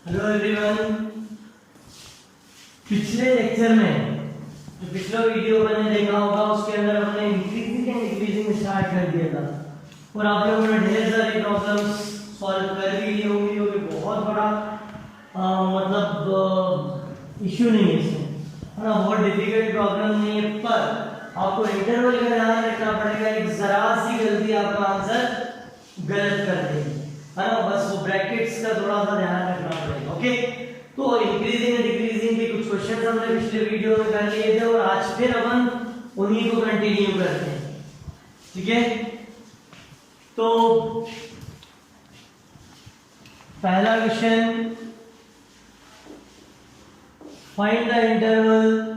Hello everyone. पिछले lecture में जो पिछला वीडियो मैंने देखा होगा उसके अंदर हमने इंक्रीजिंग एंड डिक्रीजिंग स्टार्ट कर दिया था और आप लोगों ने ढेर सारी प्रॉब्लम्स सॉल्व कर भी ली होंगी। जो कि बहुत बड़ा इशू नहीं है इसमें, है ना। बहुत डिफिकल्ट प्रॉब्लम नहीं है, पर आपको इंटरवल का ध्यान रखना पड़ेगा। एक जरा सी गलती आपका आंसर गलत कर देगी, है ना। बस वो ब्रैकेट्स का थोड़ा सा ध्यान रखना पड़ेगा। ओके, तो इंक्रीजिंग एंड डिक्रीजिंग के कुछ क्वेश्चन हमने पिछले वीडियो में कर लिए थे और आज फिर अपन उन्हीं को कंटिन्यू करते हैं। ठीक है, तो पहला question, find the interval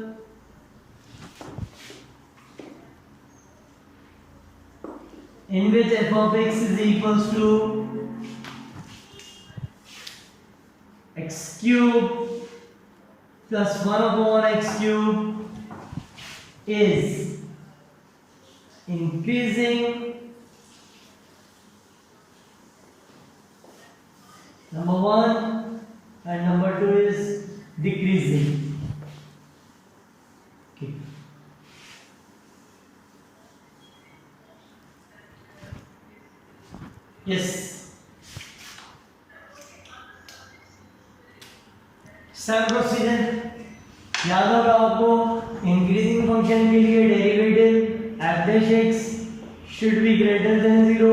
in which f of x is equals to x cube plus 1 upon x cube is increasing, number 1, and number 2 is decreasing. Okay. Yes. Same procedure याद होगा आपको। इंक्रीजिंग फंक्शन के लिए derivative F dash x should be greater than 0,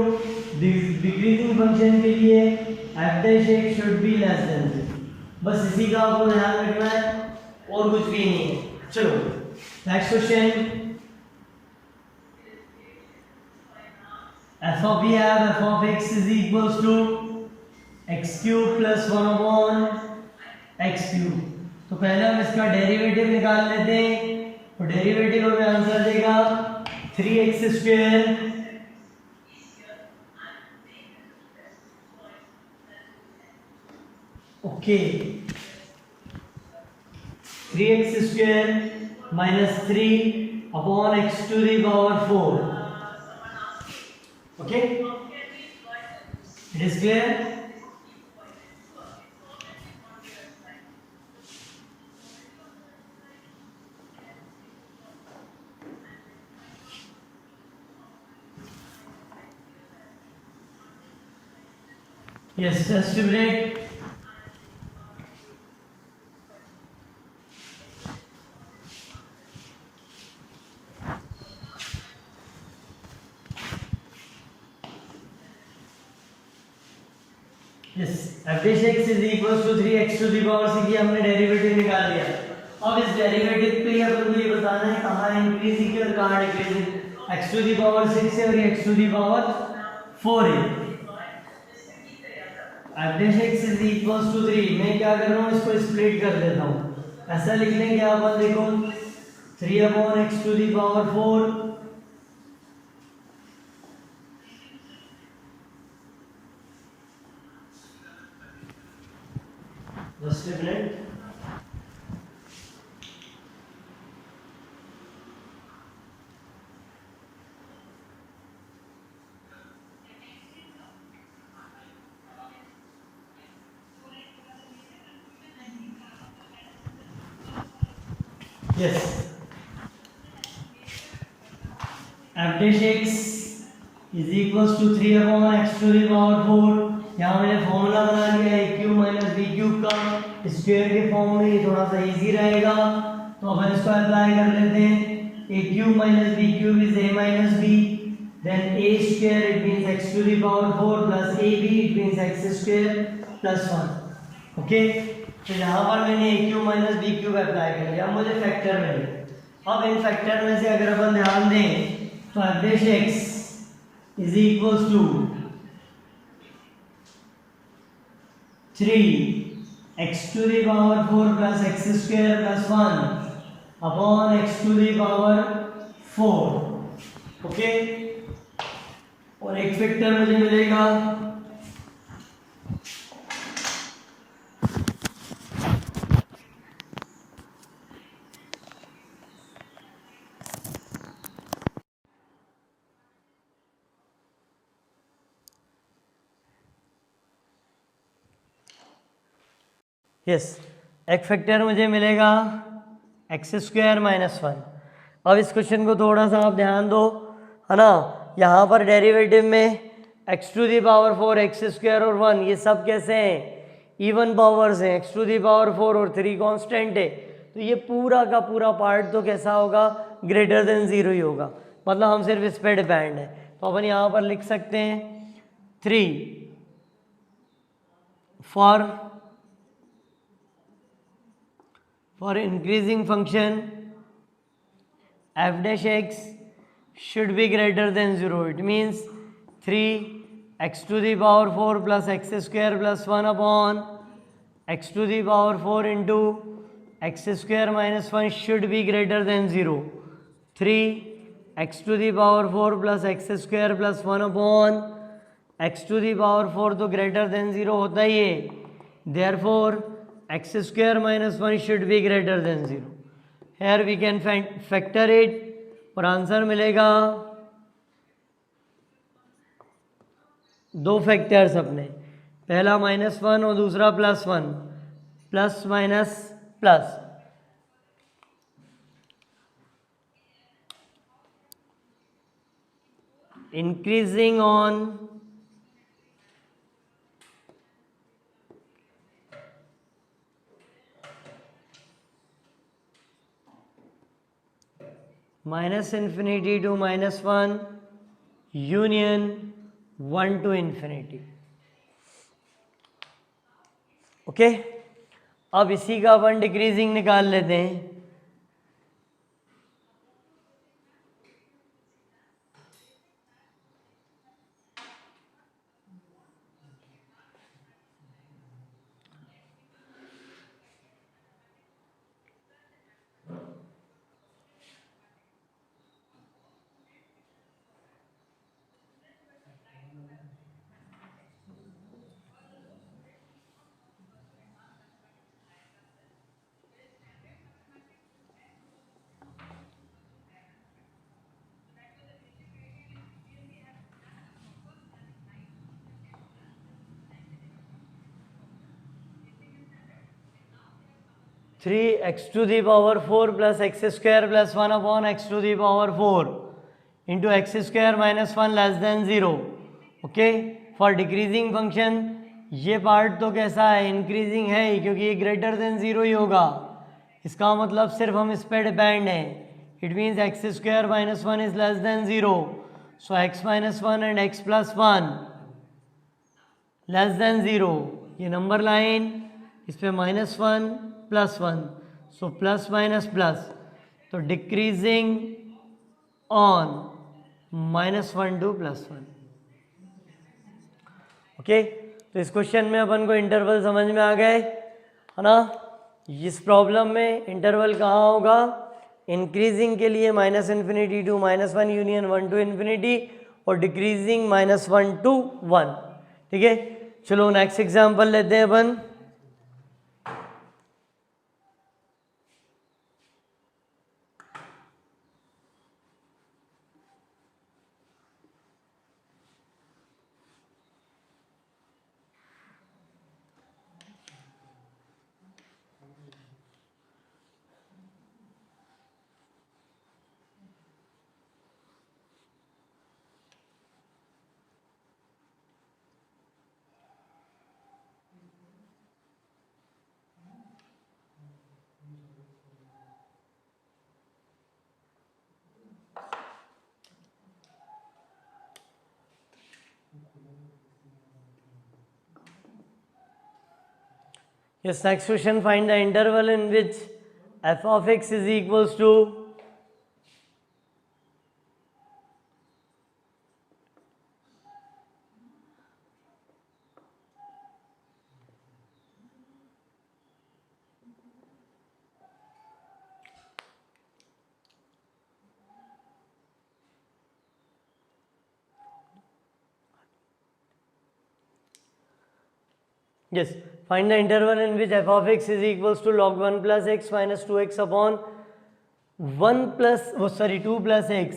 decreasing function के लिए f dash x should be less than 0। बस इसी का आपको ध्यान रखना है और कुछ भी नहीं है। चलो next question, f of x is equals to x cube plus 1 upon x cube। तो पहले हम इसका डेरिवेटिव निकाल लेते हैं और डेरिवेटिव हमें आंसर देगा 3x square okay 3x square minus 3 upon x to the power 4। Okay, it is clear? Yes, just a break. Yes, f dash x is equals to 3x to the power 6 की हमने derivative निकाल लिया। अब इस derivative पे अपन को ये बताना है कहाँ इंक्रीजिंग है और कहाँ decreasing. x to the power 6 है और ये x to the power 4 है। f dash x is equals to 3, मैं क्या कर रहा हूँ, इसको स्प्लिट कर देता हूँ। ऐसा लिख लेंगे अपन, देखो 3 upon x to the power 4 just a minute। yes, f dash x is equals to 3 upon x to the power 4। यहाँ मैंने फॉर्मूला बना लिया है क्यूब माइनस बी क्यूब का, स्क्वायर के फॉर्म में ये थोड़ा सा इजी रहेगा तो अपन इसको अप्लाई कर लेते हैं। A cube minus b cube is a minus b, then a square it means x to the power 4 plus a b it means x square plus 1। Okay, तो यहाँ पर मैंने a cube minus b cube apply कर लिया। मुझे factor मिले। अब इन factor में से अगर अपन ध्यान दें तो f dash x is equals to 3x to the power 4 plus x square plus 1 upon x to the power 4। Okay, और एक फैक्टर मुझे मिलेगा यस, एक फैक्टर मुझे मिलेगा एक्स स्क्वायर माइनस वन। अब इस क्वेश्चन को थोड़ा सा आप ध्यान दो, है ना। यहाँ पर डेरिवेटिव में x to the power four, x square और वन, ये सब कैसे हैं, इवन पावर्स हैं। X to the power four और थ्री कांस्टेंट है, तो ये पूरा का पूरा पार्ट तो कैसा होगा, ग्रेटर देन जीरो ही होगा, मतलब हम सिर्फ इस पर डिपेंड है। तो अपन यहाँ पर लिख सकते हैं three for increasing function f dash x should be greater than 0. It means 3 x to the power 4 plus x square plus 1 upon x to the power 4 into x square minus 1 should be greater than 0. 3 x to the power 4 plus x square plus 1 upon x to the power 4 तो greater than 0 होता ही है, therefore x square minus 1 should be greater than 0. Here we can factor it और answer मिलेगा दो factors अपने, पहला minus one और दूसरा plus one, plus minus plus. Increasing on minus infinity to minus one union one to infinity. Okay, अब इसी का अपन डिक्रीजिंग निकाल लेते हैं। Three x to the power four plus x square plus one upon x to the power four into x square minus one less than zero. Okay, for decreasing function ये part तो कैसा है, increasing है ही, क्योंकि ये greater than zero ही होगा। इसका मतलब सिर्फ हम इस पर डिपेंड हैं। It means x square minus one is less than zero, so x minus one and x plus one less than zero. ये नंबर लाइन, इस पर minus one plus one, so plus minus plus, तो decreasing on minus one to plus one. Okay, तो इस question में अपन को interval समझ में आ गए, है ना। इस प्रॉब्लम में इंटरवल कहाँ होगा, इंक्रीजिंग के लिए minus infinity to minus one union one to infinity, और decreasing minus one to one. ठीक है, चलो नेक्स्ट एग्जाम्पल लेते हैं अपन। Yes, next question, find the interval in which f of x is equals to yes, find the interval in which f of x is equals to log 1 plus x minus 2x upon 1 plus, oh sorry, 2 plus x,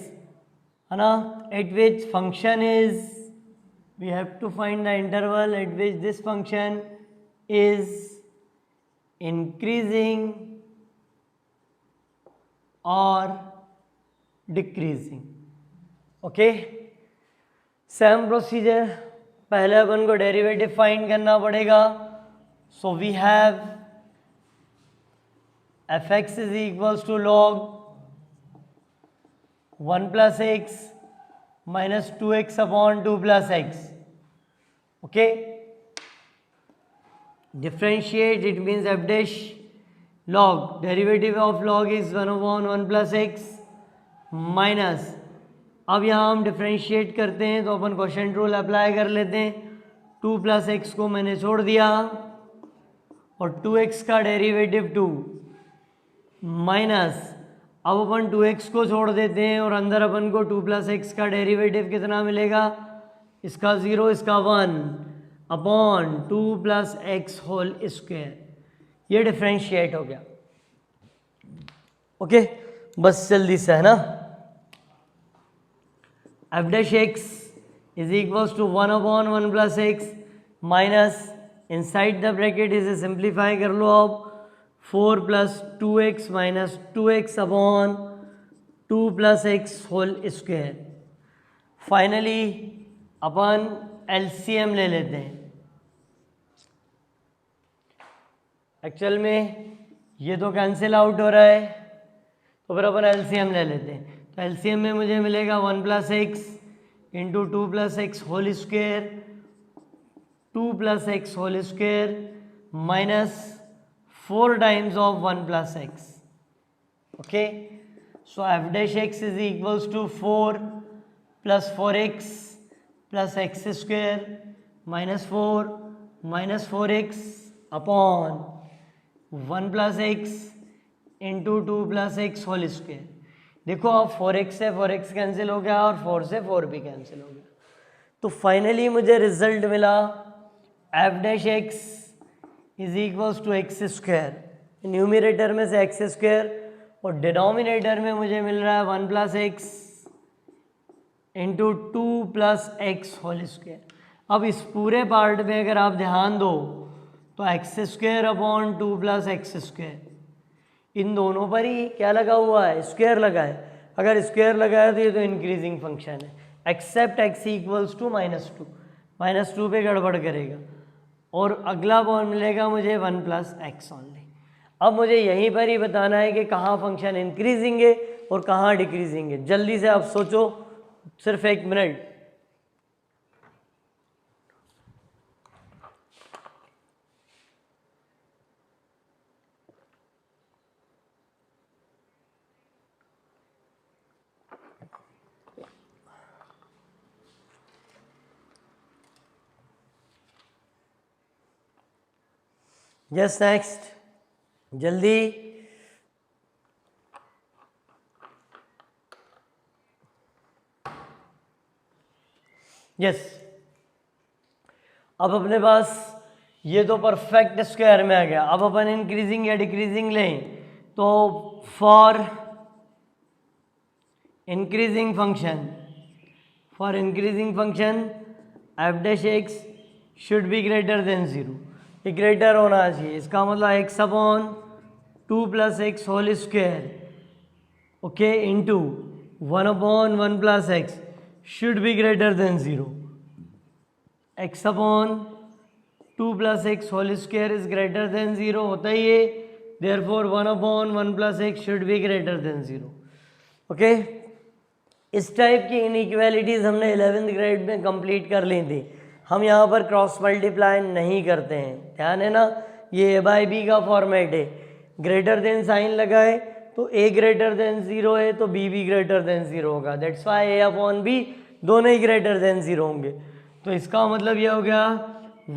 है ना, at which function is, we have to find the interval at which this function is increasing और decreasing. Okay, same procedure, पहले अपन को derivative find करना पड़ेगा। So we have f x is equals to log 1 plus x minus 2x upon 2 plus x. Okay, differentiate, it means f dash log, derivative of log is 1 upon 1 plus x minus, अब यहाँ हम differentiate करते हैं तो अपन quotient rule apply कर लेते हैं। 2 plus x को मैंने छोड़ दिया और 2x का डेरिवेटिव 2 माइनस, अब अपन 2x को छोड़ देते हैं और अंदर अपन को 2 प्लस एक्स का डेरिवेटिव कितना मिलेगा, इसका 0 इसका 1 upon 2 plus x whole square. ये डिफ्रेंशिएट हो गया। ओके, बस जल्दी से है ना, f dash x is equals to 1 upon 1 plus x minus, inside the bracket इसे सिंप्लीफाई कर लो अब, 4 plus 2x minus 2x upon 2 plus x whole square. Finally अपन एलसीएम ले लेते हैं। एक्चुअल में ये तो कैंसिल आउट हो रहा है, तो फिर अपन एलसीएम ले लेते हैं। तो एलसीएम में मुझे मिलेगा 1 plus x into 2 plus x whole square, 2 plus x whole square minus 4 times of 1 plus x. Okay, so f dash x is equals to 4 plus 4x plus x square minus 4x upon 1 plus x into 2 plus x whole square. देखो अब 4x से 4x cancel हो गया और 4 से 4 भी cancel हो गया, तो फाइनली मुझे रिजल्ट मिला f dash x is equals to x square, numerator में से एक्स स्क्वायर और डिनोमिनेटर में मुझे मिल रहा है 1 plus x into 2 plus x whole square. अब इस पूरे पार्ट में अगर आप ध्यान दो तो x square upon 2 plus x square, इन दोनों पर ही क्या लगा हुआ है, स्क्वायर लगा है। अगर स्क्वायर लगा है तो ये तो इंक्रीजिंग फंक्शन है, एक्सेप्ट एक्स इक्वल्स टू -2 पे गड़बड़ करेगा और अगला पॉइंट मिलेगा मुझे 1 प्लस एक्स ओनली। अब मुझे यहीं पर ही बताना है कि कहाँ फंक्शन इंक्रीजिंग है और कहाँ डिक्रीजिंग है। जल्दी से आप सोचो, सिर्फ 1 मिनट। यस, नेक्स्ट जल्दी। यस, अब अपने पास ये तो परफेक्ट स्क्वायर में आ गया। अब अपन इंक्रीजिंग या डिक्रीजिंग लें तो for increasing function f dash x should be greater than 0, ये ग्रेटर होना चाहिए। इसका मतलब x upon 2 plus x whole square, okay, into 1 upon 1 plus x should be greater than 0। X upon 2 plus x whole square is greater than 0 होता ही है, therefore 1 upon 1 plus x should be greater than 0। Okay, इस type की inequalities हमने 11th grade में complete कर ली थी। हम यहाँ पर क्रॉस मल्टीप्लाई नहीं करते हैं, ध्यान है ना, ये ए बाई बी का फॉर्मेट है। ग्रेटर देन साइन लगाए तो ए ग्रेटर देन 0 है तो बी भी ग्रेटर देन 0 होगा, that's why a upon b दोनों ही ग्रेटर देन 0 होंगे। तो इसका मतलब यह हो गया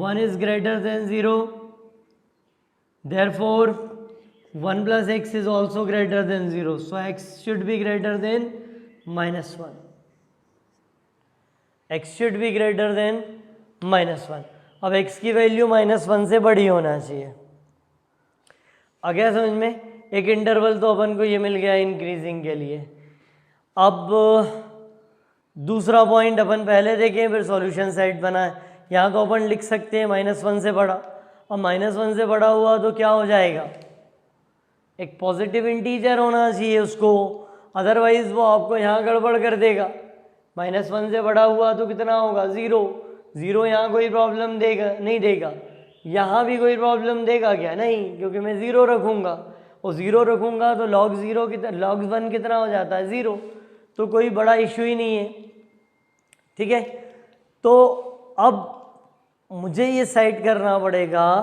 1 is greater than 0, therefore 1 plus x is also greater than 0, so x should be greater then -1, x should be greater then -1। अब x की वैल्यू -1 से बड़ी होना चाहिए। आ गया समझ में? एक इंटरवल तो अपन को ये मिल गया इंक्रीजिंग के लिए। अब दूसरा पॉइंट अपन पहले देखें फिर सॉल्यूशन सेट बनाए। यहाँ तो अपन लिख सकते हैं -1 से बड़ा। और -1 से बड़ा हुआ तो क्या हो जाएगा, एक पॉजिटिव इंटीजर होना चाहिए उसको, अदरवाइज वो आपको यहाँ गड़बड़ कर देगा। -1 से बड़ा हुआ तो कितना होगा, 0। 0 यहाँ कोई प्रॉब्लम देगा नहीं देगा, यहाँ भी कोई प्रॉब्लम देगा क्या, नहीं, क्योंकि मैं 0 रखूँगा और 0 रखूँगा तो log 0 log 1 कितना हो जाता है, 0। तो कोई बड़ा इशू ही नहीं है, ठीक है। तो अब मुझे ये सेट करना पड़ेगा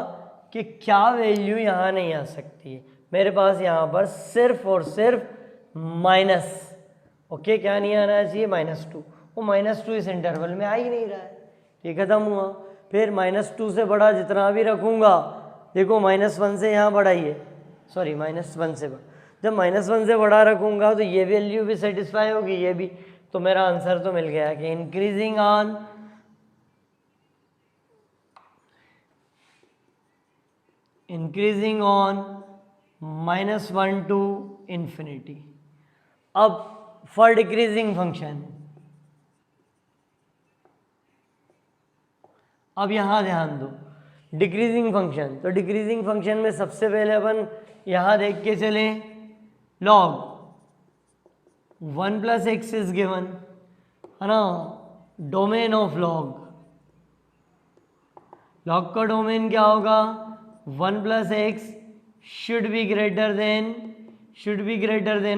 कि क्या वैल्यू यहाँ नहीं आ सकती है। मेरे पास यहाँ पर सिर्फ और सिर्फ माइनस, ओके, क्या नहीं आना चाहिए, -2। वो -2 इस इंटरवल में आ ही नहीं रहा है, ये खत्म हुआ। फिर -2 से बड़ा जितना भी रखूँगा, देखो -1 से यहाँ बड़ा ही है, सॉरी -1 से बड़ा, जब -1 से बड़ा रखूँगा तो ये वैल्यू भी सेटिस्फाई होगी, ये भी। तो मेरा आंसर तो मिल गया कि इंक्रीजिंग ऑन -1 टू इन्फिनिटी। अब फॉर डिक्रीजिंग फंक्शन, अब यहाँ ध्यान दो, डिक्रीजिंग फंक्शन, तो डिक्रीजिंग फंक्शन में सबसे पहले अपन यहाँ देख के चलें, log 1 + x इज गिवन, है ना, डोमेन ऑफ log का डोमेन क्या होगा, 1 + x should be greater then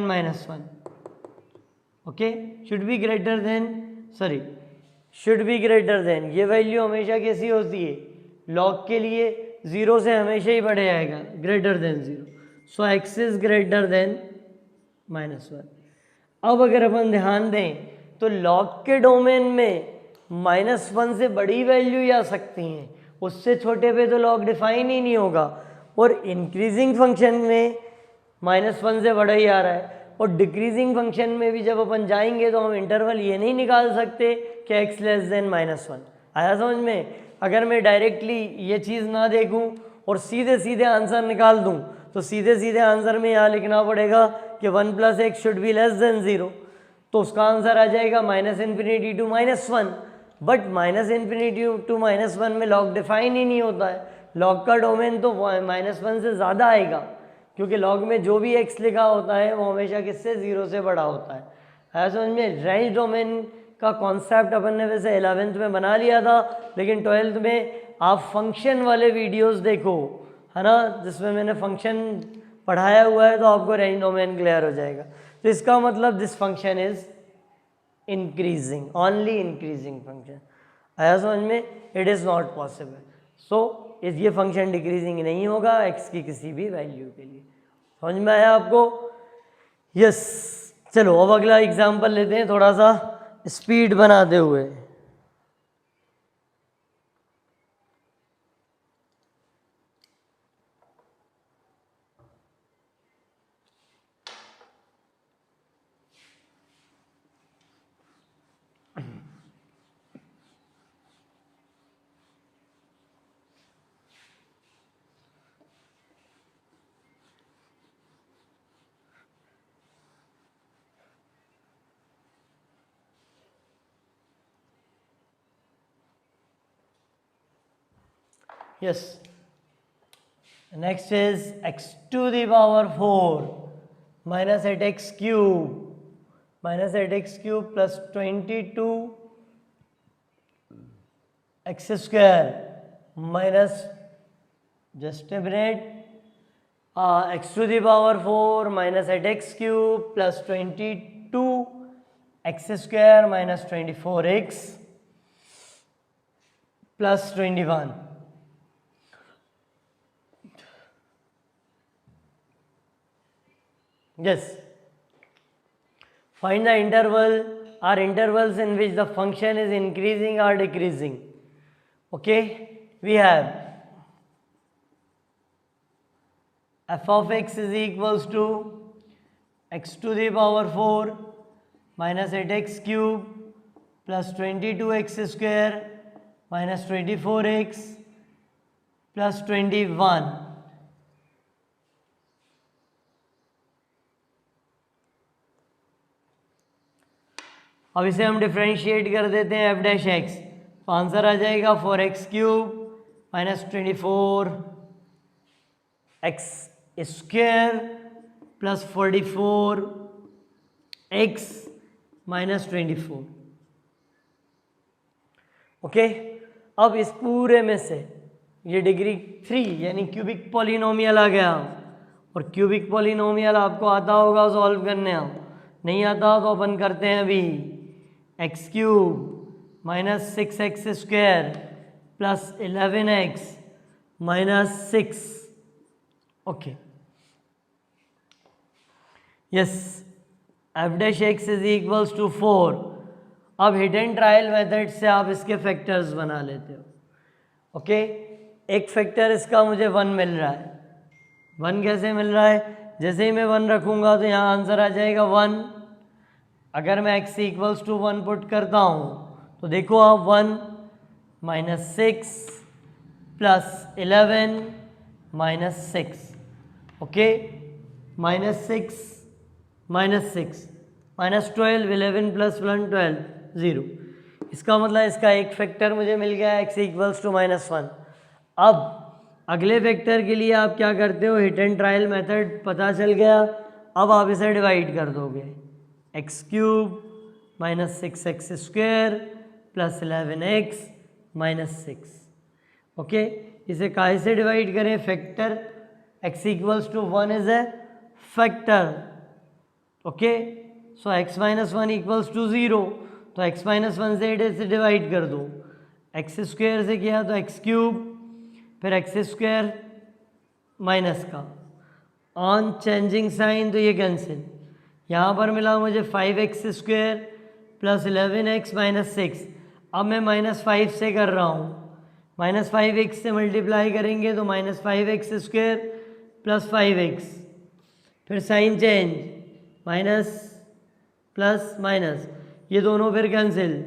-1, okay, should be greater then, ये वैल्यू हमेशा कैसी होती है, log के लिए 0 से हमेशा ही बढ़े आएगा, greater than 0, so x is greater then -1। अब अगर अपन ध्यान दें तो log के डोमेन में -1 से बड़ी वैल्यू ही आ सकती हैं, उससे छोटे पे तो log डिफाइन ही नहीं होगा, और इंक्रीजिंग फंक्शन में -1 से बड़ा ही आ रहा है। और डिक्रीजिंग फंक्शन में भी जब अपन जाएंगे तो हम इंटरवल ये नहीं निकाल सकते कि x लेस देन -1। आया समझ में? अगर मैं डायरेक्टली ये चीज़ ना देखूं और सीधे सीधे आंसर निकाल दूं तो सीधे सीधे आंसर में यहाँ लिखना पड़ेगा कि 1 + x should be less than 0, तो उसका आंसर आ जाएगा -∞ टू -1। बट -∞ टू -1 में log डिफाइन ही नहीं होता है, log का डोमेन तो -1 से ज़्यादा आएगा, क्योंकि log में जो भी x लिखा होता है वो हमेशा किससे, 0 से बड़ा होता है। ऐसा समझ में? रेंज डोमेन का कॉन्सेप्ट अपन ने वैसे 11th में बना लिया था, लेकिन 12th में आप फंक्शन वाले वीडियोस देखो, है ना, जिसमें मैंने फंक्शन पढ़ाया हुआ है, तो आपको रेंज डोमेन क्लियर हो जाएगा। तो इसका मतलब this function is increasing, only increasing function. आया समझ में? It is not possible. So ये फंक्शन डिक्रीजिंग नहीं होगा x की किसी भी वैल्यू के लिए। समझ में आया आपको? यस। चलो अब अगला एग्जाम्पल लेते हैं, थोड़ा सा स्पीड बनाते हुए। Yes. Next is x to the power 4 minus 8x cube plus 22 x square minus, just a minute, x to the power 4 minus 8x cube plus 22 x square minus 24x plus 21. Yes. Find the interval or intervals in which the function is increasing or decreasing. Okay, we have f of x is equals to x to the power 4 minus 8x cube plus 22x square minus 24x plus 21. अब इसे हम differentiate कर देते हैं f dash x, तो answer आ जाएगा 4x cube minus 24 x square plus 44 x minus 24। Okay, अब इस पूरे में से ये डिग्री 3 यानी क्यूबिक पॉलिनोमियल आ गया। और क्यूबिक पॉलिनोमियल आपको आता होगा सॉल्व करने, नहीं आता तो अपन करते हैं अभी। X cube minus 6x square plus 11x minus 6। Okay, yes, f dash x is equals to 4। अब हिट एंड ट्रायल मेथड से आप इसके फैक्टर्स बना लेते हो। ओके, एक फैक्टर इसका मुझे 1 मिल रहा है। 1 कैसे मिल रहा है? जैसे ही मैं 1 रखूंगा तो यहाँ आंसर आ जाएगा 1। अगर मैं x इक्वल्स टू 1 पुट करता हूँ तो देखो आप 1 minus 6 plus 11 minus 6। Okay, minus 6 minus 6 minus 12, 11 plus 1 12, 0। इसका मतलब इसका एक फैक्टर मुझे मिल गया x इक्वल्स टू -1। अब अगले फैक्टर के लिए आप क्या करते हो, हिट एंड ट्रायल मेथड पता चल गया। अब आप इसे डिवाइड कर दोगे, x cube minus 6x square plus 11x minus 6। Okay, इसे काहे से डिवाइड करें? Factor x equals to 1 is a factor. Okay, so x minus 1 equals to 0, तो x माइनस 1 से डिवाइड कर दो। एक्स स्क्वायर से किया तो एक्स क्यूब, फिर एक्स स्क्वायर माइनस का ऑन चेंजिंग साइन तो ये कैंसिल। यहाँ पर मिला मुझे 5x square plus 11x minus 6। अब मैं -5 से कर रहा हूँ, -5x से मल्टीप्लाई करेंगे तो -5x स्क्वायर प्लस 5x, फिर sign change minus plus minus, ये दोनों फिर कैंसिल,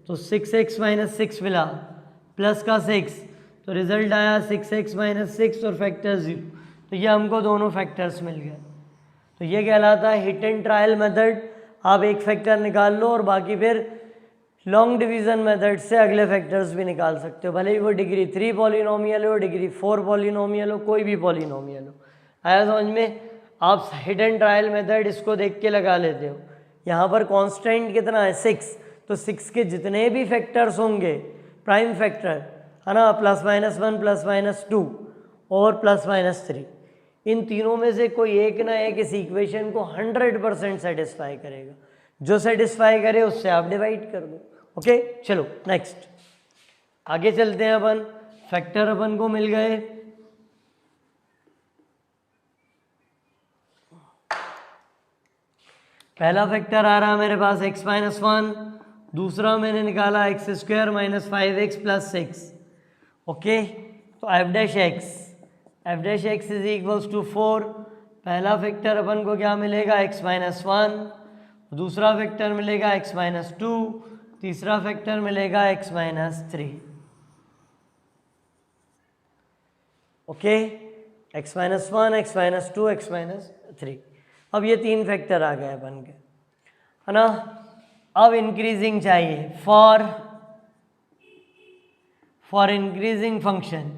तो 6x माइनस 6 मिला प्लस का 6, तो रिजल्ट आया 6x माइनस 6 और फैक्टर 0। तो ये हमको दोनों फैक्टर्स मिल गए। तो ये कहलाता है हिट एंड ट्रायल मेथड। आप एक फैक्टर निकाल लो और बाकी फिर लॉन्ग डिवीजन मेथड से अगले फैक्टर्स भी निकाल सकते हो, भले ही वो डिग्री 3 पॉलिनोमियल हो, डिग्री 4 पॉलिनोमियल हो, कोई भी पॉलिनोमियल हो। आया समझ में? आप हिट एंड ट्रायल मेथड इसको देख के लगा लेते हो। यहाँ पर कांस्टेंट कितना है? 6, तो 6 के जितने भी फैक्टर्स होंगे प्राइम फैक्टर, है ना, +-1 +-2 और +-3, इन तीनों में से कोई एक ना एक इस इक्वेशन को 100% सेटिस्फाई करेगा। जो सेटिस्फाई करे उससे आप डिवाइड कर दो। ओके, चलो नेक्स्ट आगे चलते हैं। अपन फैक्टर अपन को मिल गए। पहला फैक्टर आ रहा मेरे पास x माइनस 1, दूसरा मैंने निकाला x square minus 5x plus 6। Okay, तो f dash x is equals to 4। पहला फैक्टर अपन को क्या मिलेगा? x माइनस 1, दूसरा फैक्टर मिलेगा x माइनस 2, तीसरा फैक्टर मिलेगा x minus 3। Okay, x minus 1, x minus 2, x minus 3। अब ये 3 फैक्टर आ गए बन के, है ना। अब इंक्रीजिंग चाहिए for increasing function.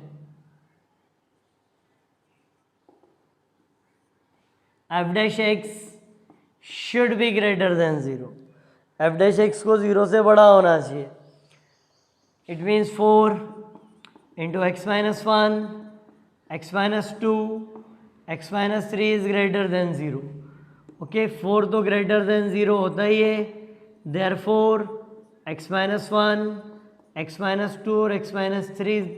F dash x should be greater than 0। F dash x को 0 से बड़ा होना चाहिए। It means 4 into x minus 1, x minus 2, x minus 3 is greater than 0। Okay, 4 तो ग्रेटर देन 0 होता ही है, therefore x minus 1, x minus 2 और x minus 3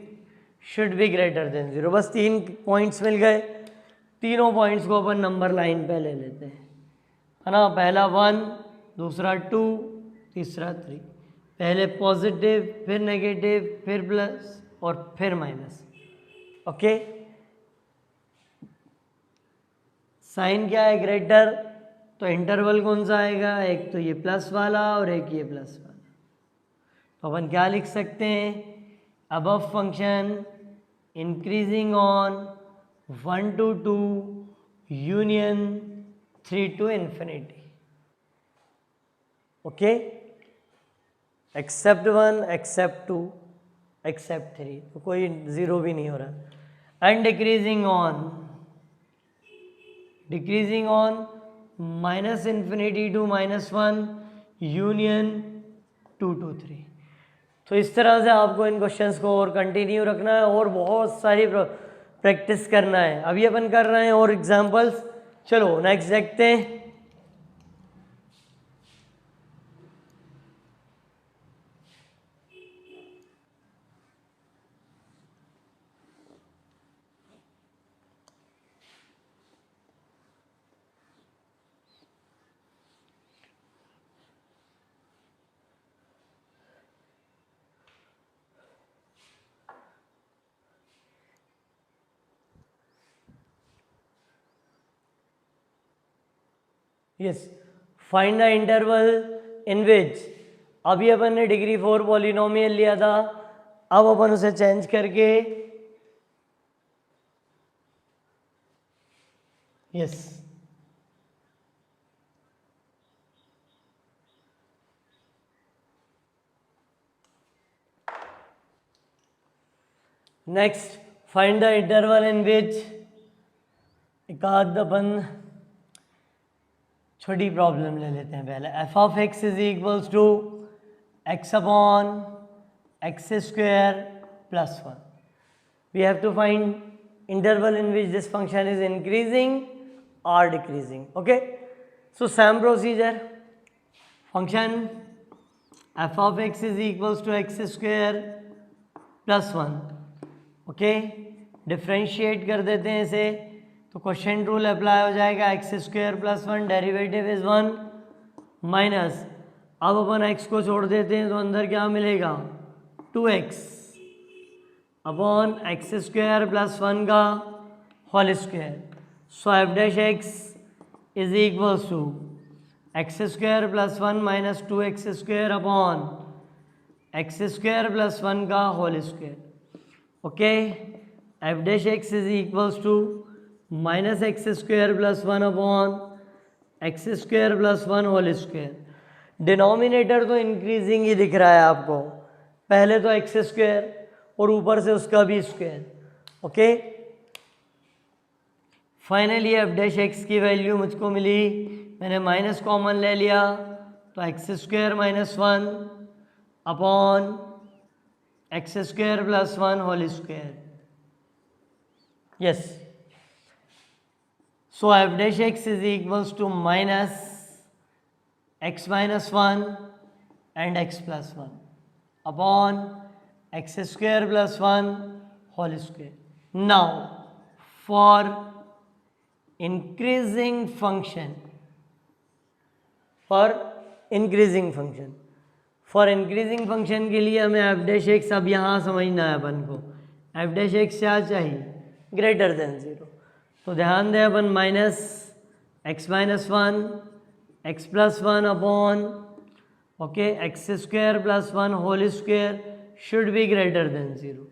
should be greater than 0। बस 3 पॉइंट्स मिल गए। तीनों पॉइंट्स को अपन नंबर लाइन पे ले लेते हैं, है ना। पहला 1, दूसरा 2, तीसरा 3। पहले पॉजिटिव, फिर नेगेटिव, फिर प्लस और फिर माइनस। ओके, साइन क्या है? ग्रेटर, तो इंटरवल कौन सा आएगा? एक तो ये प्लस वाला और एक ये प्लस वाला। तो अपन क्या लिख सकते हैं? Above function increasing on 1 to 2 union 3 to infinity। Okay, except 1, except 2, except 3, तो कोई 0 भी नहीं हो रहा। And decreasing on decreasing on minus infinity to -1 union 2 to 3। तो इस तरह से आपको इन क्वेश्चंस को और कंटिन्यू रखना है और बहुत सारी प्रैक्टिस करना है। अभी अपन कर रहे हैं और एग्जांपल्स। चलो नेक्स्ट देखते हैं। Yes, find the interval in which, अभी अपन ने डिग्री 4 पॉलिनोमियल लिया था, अब अपन उसे चेंज करके yes next find the interval in which, एक आध अपन छोटी प्रॉब्लम ले लेते हैं पहले। F of x is equals to x upon x square plus 1। We have to find interval in which this function is increasing or decreasing. Okay, so same procedure, function f of x is equals to x square plus 1. Okay, differentiate कर देते हैं इसे, तो question rule apply हो जाएगा। X square plus 1 derivative is 1 minus, अब अपन x को छोड़ देते हैं तो अंदर क्या मिलेगा 2x upon x square plus 1 का whole square. So f dash x is equals to x square plus 1 minus 2x square upon x square plus 1 का whole square. Okay, f dash x is equals to minus x square plus 1 upon x square plus 1 whole square. Denominator तो increasing ही दिख रहा है आपको, पहले तो x square और ऊपर से उसका भी square. Okay, finally f dash x की वैल्यू मुझको मिली, मैंने माइनस कॉमन ले लिया तो x square minus 1 upon x square plus 1 whole square. Yes, so f dash x is equals to minus x minus 1 and x plus 1 upon x square plus 1 whole square. Now for increasing function, for increasing function के लिए हमें f dash x अब यहाँ समझना है अपन को। f dash x क्या चाहिए, ग्रेटर देन 0। तो ध्यान दें अपन minus x minus 1 x plus 1 upon okay x square plus 1 whole square should be greater than 0।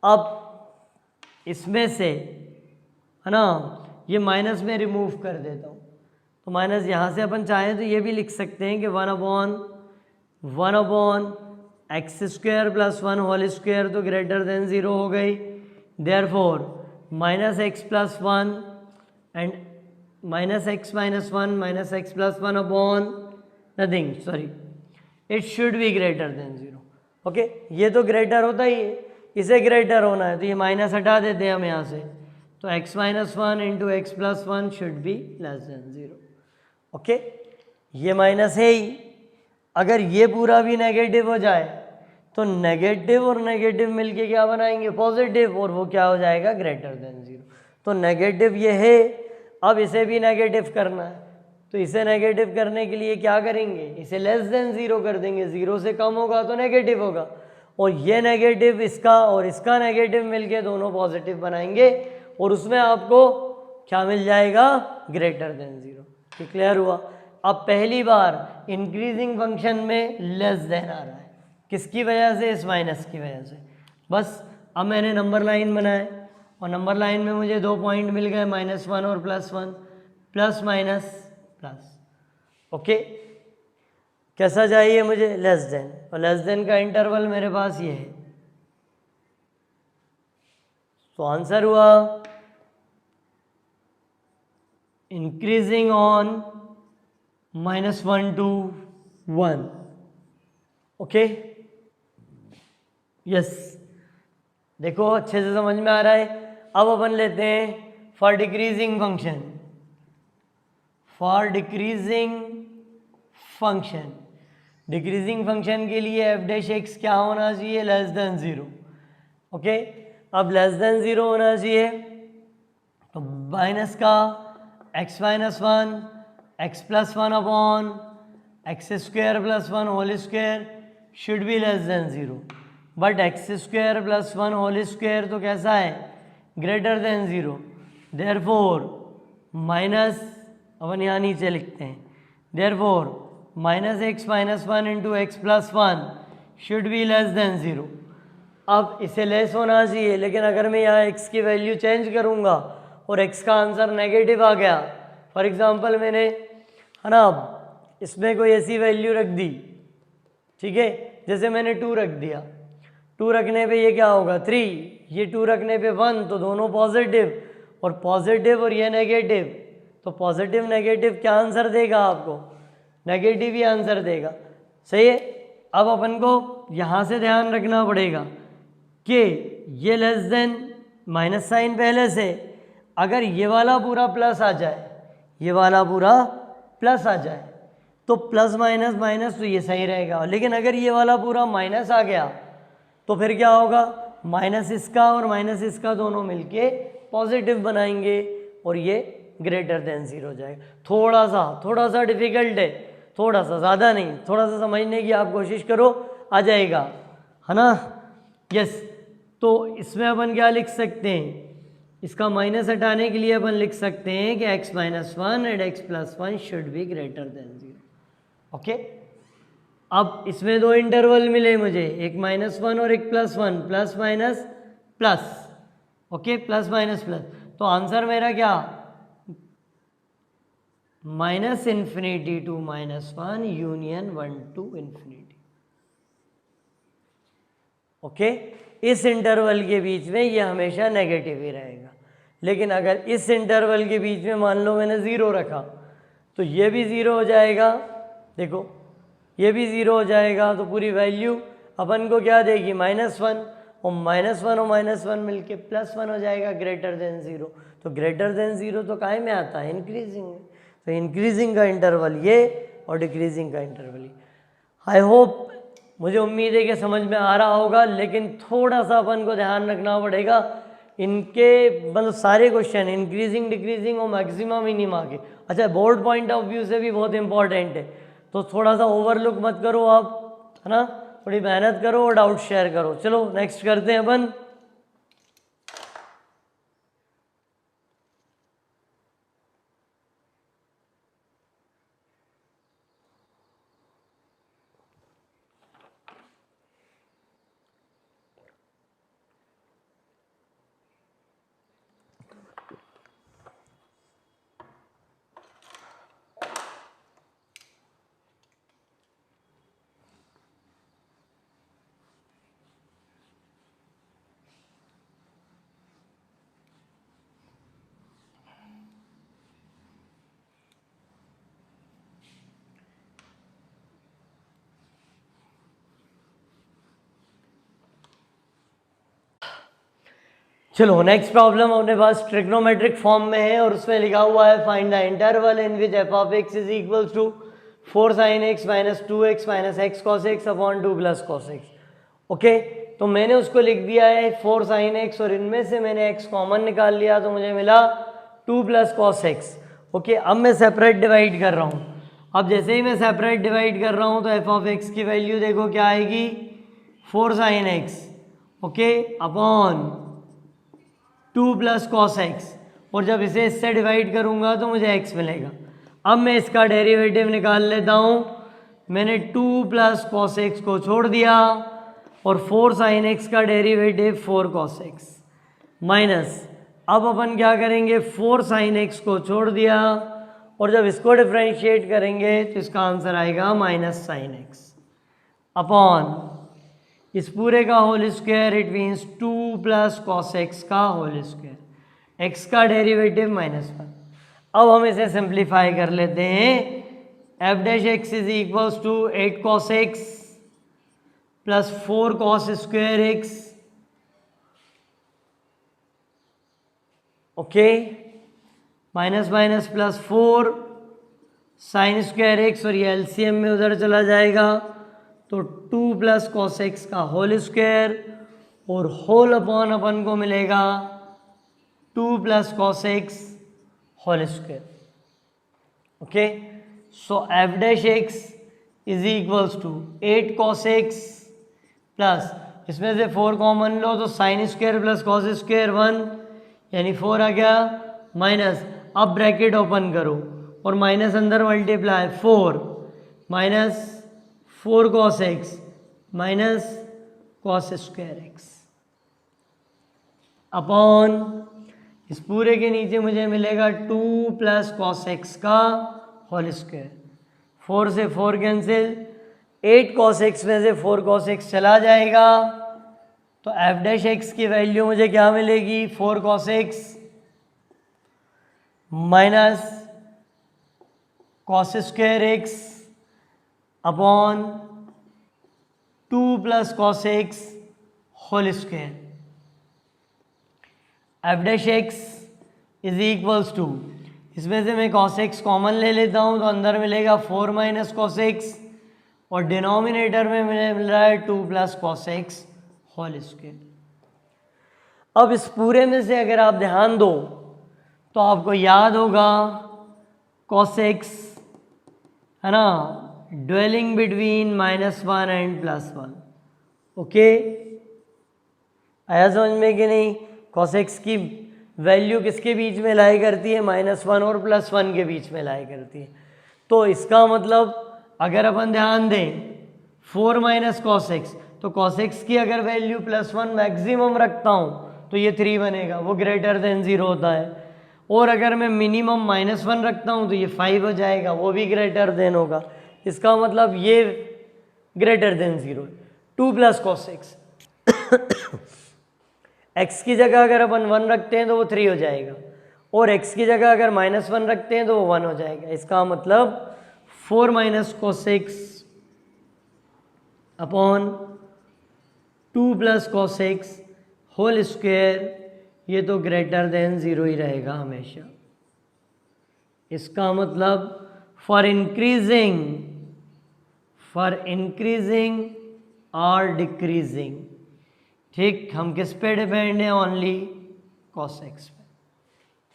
अब इसमें से है ना, ये माइनस में रिमूव कर देता हूँ, तो माइनस यहाँ से अपन चाहें तो ये भी लिख सकते हैं कि 1 upon x square plus 1 whole square तो ग्रेटर देन 0 हो गई। Therefore minus x plus 1 and minus x minus 1 minus x plus 1 upon nothing, sorry, it should be greater than 0। Okay, ये तो ग्रेटर होता ही है, इसे ग्रेटर होना है तो ये माइनस हटा देते हैं हम यहाँ से, तो x minus 1 into x plus 1 should be less than 0। Okay, ये माइनस है ही, अगर ये पूरा भी नेगेटिव हो जाए तो नेगेटिव और नेगेटिव मिलके क्या बनाएंगे पॉजिटिव, और वो क्या हो जाएगा ग्रेटर देन 0। तो नेगेटिव ये है, अब इसे भी नेगेटिव करना है, तो इसे नेगेटिव करने के लिए क्या करेंगे, इसे लेस देन 0 कर देंगे, 0 से कम होगा तो नेगेटिव होगा, और ये नेगेटिव इसका और इसका नेगेटिव मिलके दोनों पॉजिटिव बनाएंगे, और उसमें आपको क्या मिल जाएगा ग्रेटर देन 0। ये क्लियर हुआ। अब पहली बार इंक्रीजिंग फंक्शन में लेस देन आ रहा है, किसकी वजह से, इस माइनस की वजह से। बस अब मैंने नंबर लाइन बनाए और नंबर लाइन में मुझे 2 पॉइंट मिल गए, -1 और +1, प्लस माइनस प्लस। ओके, कैसा चाहिए मुझे, लेस देन, और लेस देन का इंटरवल मेरे पास ये है। तो आंसर हुआ increasing on -1 to 1. Okay, yes, देखो अच्छे से समझ में आ रहा है. अब अपन लेते हैं for decreasing function. For decreasing function, decreasing function के लिए एफ डैश एक्स क्या होना चाहिए? Less than 0. ओके, अब लेस देन 0 होना चाहिए तो माइनस का x minus 1 x plus 1 upon x square plus 1 whole square should be less than 0. But x square plus 1 whole square तो कैसा है? Greater than 0. देयरफॉर माइनस, अपन यहाँ नीचे लिखते हैं, therefore minus x minus 1 into x plus 1 should be less than 0. अब इसे लेस होना चाहिए, लेकिन अगर मैं यहाँ x की वैल्यू चेंज करूँगा और x का आंसर नेगेटिव आ गया, फॉर एग्जांपल मैंने, है ना, इसमें कोई ऐसी वैल्यू रख दी, ठीक है, जैसे मैंने 2 रख दिया, 2 रखने पे ये क्या होगा? 3. ये 2 रखने पे 1, तो दोनों पॉजिटिव, और पॉजिटिव और ये नेगेटिव, तो पॉजिटिव नेगेटिव क्या आंसर देगा आपको? नेगेटिव ही आंसर देगा. सही है. अब अपन को यहाँ से ध्यान रखना पड़ेगा कि ये लेस देन माइनस साइन पहले से, अगर ये वाला पूरा प्लस आ जाए, ये वाला पूरा प्लस आ जाए तो प्लस माइनस माइनस तो ये सही रहेगा. लेकिन अगर ये वाला पूरा माइनस आ गया तो फिर क्या होगा? माइनस इसका और माइनस इसका दोनों मिलके पॉजिटिव बनाएंगे और ये ग्रेटर देन 0 हो जाएगा. थोड़ा सा डिफिकल्ट है, थोड़ा सा, ज़्यादा नहीं, थोड़ा सा समझने की आप कोशिश करो, आ जाएगा, है ना. यस, तो इसमें अपन क्या लिख सकते हैं? इसका माइनस हटाने के लिए अपन लिख सकते हैं कि x minus 1 and x plus 1 should be greater than 0. Okay, अब इसमें 2 इंटरवल मिले मुझे, एक -1 और एक +1, plus minus plus. Okay, plus minus plus, तो आंसर मेरा क्या? -∞ to -1 यूनियन 1 to ∞. ओके, इस इंटरवल के बीच में ये हमेशा नेगेटिव ही रहेगा. लेकिन अगर इस इंटरवल के बीच में मान लो मैंने 0 रखा तो ये भी 0 हो जाएगा. देखो, ये भी 0 हो जाएगा, तो पूरी वैल्यू अपन को क्या देगी? -1, और -1 मिलके +1 हो जाएगा, ग्रेटर देन 0. तो ग्रेटर देन 0 तो काहे में आता है? इंक्रीजिंग में. तो इंक्रीजिंग का इंटरवल ये और डिक्रीजिंग का इंटरवल ये. आई होप, मुझे उम्मीद है कि समझ में आ रहा होगा, लेकिन थोड़ा सा अपन को ध्यान रखना पड़ेगा. इनके मतलब सारे क्वेश्चन इंक्रीजिंग डिक्रीजिंग और मैक्सिमम मिनिमा के, अच्छा, बोर्ड पॉइंट ऑफ व्यू से भी बहुत इंपॉर्टेंट है, तो थोड़ा सा ओवरलुक मत करो आप, है ना, थोड़ी मेहनत करो और डाउट शेयर करो. चलो नेक्स्ट करते हैं अपन. चलो नेक्स्ट प्रॉब्लम अपने पास ट्रिग्नोमेट्रिक फॉर्म में है और उसमें लिखा हुआ है find the interval in which f of x is equal to 4 sin x minus 2x minus x cos x upon 2 plus cos x. Okay, तो मैंने उसको लिख दिया है 4 sin x और इनमें से मैंने x कॉमन निकाल लिया तो मुझे मिला 2 प्लस cos x. ओके, अब मैं सेपरेट डिवाइड कर रहा हूँ. अब जैसे ही मैं सेपरेट डिवाइड कर रहा हूँ तो एफ ऑफ एक्स की वैल्यू देखो क्या आएगी? 4 sin x, okay, upon 2 plus cos x, और जब इसे इससे डिवाइड करूंगा तो मुझे x मिलेगा. अब मैं इसका डेरिवेटिव निकाल लेता हूँ. मैंने 2 प्लस cos x को छोड़ दिया और 4 sin x का डेरिवेटिव 4 cos x माइनस, अब अपन क्या करेंगे? 4 sin x को छोड़ दिया और जब इसको डिफ्रेंशिएट करेंगे तो इसका आंसर आएगा माइनस sin x अपॉन इस पूरे का whole square, it means 2 plus cos x का होल स्क्वायर, x का डेरिवेटिव -1. अब हम इसे सिंप्लीफाई कर लेते हैं। F dash x is equals to 8 cos x plus 4 cos square x, okay, minus minus plus 4 sine square x, और ये एलसीएम में उधर चला जाएगा तो 2 प्लस cos x का होल स्क्वायर, और होल अपॉन अपन को मिलेगा 2 plus cos x whole square, okay. So f dash x is equals to 8 cos x plus, इसमें से 4 कॉमन लो तो sine square plus cos square 1, यानी 4 आ गया, माइनस, अब ब्रैकेट ओपन करो और माइनस अंदर multiply, 4 minus 4 cos x minus cos square x upon, इस पूरे के नीचे मुझे मिलेगा 2 प्लस cos x का होल स्क्वायर, 4 से 4 कैंसिल, 8 cos x में से 4 cos x चला जाएगा तो एफ डैश एक्स की वैल्यू मुझे क्या मिलेगी, 4 cos x minus cos square x upon 2 plus cos x whole square. F dash x is equals to, इसमें से मैं cos x कॉमन ले लेता हूं तो अंदर मिलेगा 4 माइनस cos x, और डिनोमिनेटर में मिल रहा है 2 plus cos x whole square. अब इस पूरे में से अगर आप ध्यान दो तो आपको याद होगा cos x है ना, ड्वेलिंग बिटवीन -1 एंड +1, ओके, आया समझ में कि नहीं। cos x की वैल्यू किसके बीच में लाई करती है, -1 और +1 के बीच में लाई करती है। तो इसका मतलब अगर अपन ध्यान दें 4 माइनस cos x, तो cos x की अगर वैल्यू +1 मैक्सिमम रखता हूँ तो ये 3 बनेगा, वो ग्रेटर देन 0 होता है, और अगर मैं मिनिमम -1 रखता हूँ तो ये 5 हो जाएगा, वो भी ग्रेटर देन होगा। इसका मतलब ये greater than 0, 2 plus cos x x की जगह अगर अपन 1 रखते हैं तो वो 3 हो जाएगा, और x की जगह अगर -1 रखते हैं तो वो 1 हो जाएगा। इसका मतलब 4 minus cos x upon 2 plus cos x whole square, ये तो ग्रेटर देन 0 ही रहेगा हमेशा। इसका मतलब फॉर इंक्रीजिंग और डिक्रीजिंग, ठीक, हम किस पे डिपेंड हैं, ओनली cos x पे।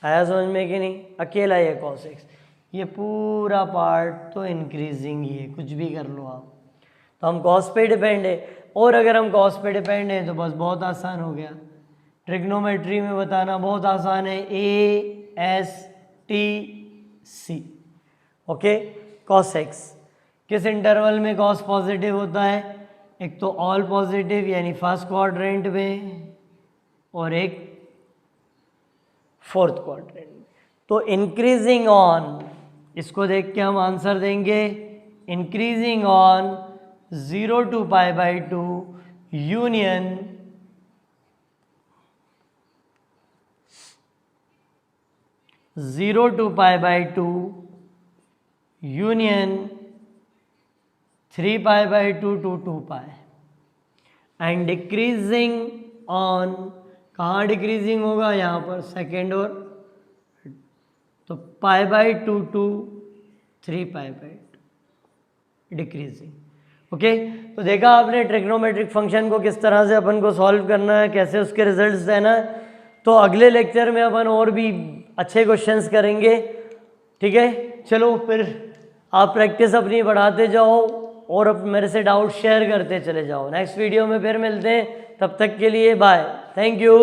आया समझ में कि नहीं, अकेला ये cos x, ये पूरा पार्ट तो इंक्रीजिंग ही है, कुछ भी कर लो आप, तो हम cos पे डिपेंड है। और अगर हम cos पे डिपेंड हैं तो बस बहुत आसान हो गया, ट्रिग्नोमेट्री में बताना बहुत आसान है, A S T C, okay. cos x किस इंटरवल में cos पॉजिटिव होता है, एक तो ऑल पॉजिटिव यानी फर्स्ट क्वाड्रेंट में, और एक फोर्थ क्वाड्रेंट में। तो इंक्रीजिंग ऑन, इसको देख के हम आंसर देंगे, increasing on 0 to π/2 union 0 to π/2 union 3 π/2 to 2π, and decreasing on, कहाँ डिक्रीजिंग होगा, यहाँ पर सेकेंड और, तो π/2 to 3 π/2 डिक्रीजिंग, ओके। तो देखा आपने ट्रिग्नोमेट्रिक फंक्शन को किस तरह से अपन को सॉल्व करना है, कैसे उसके रिजल्ट्स देना है। तो अगले लेक्चर में अपन और भी अच्छे क्वेश्चंस करेंगे, ठीक है। चलो फिर आप प्रैक्टिस अपनी बढ़ाते जाओ और अब मेरे से डाउट शेयर करते चले जाओ। नेक्स्ट वीडियो में फिर मिलते हैं, तब तक के लिए बाय, थैंक यू।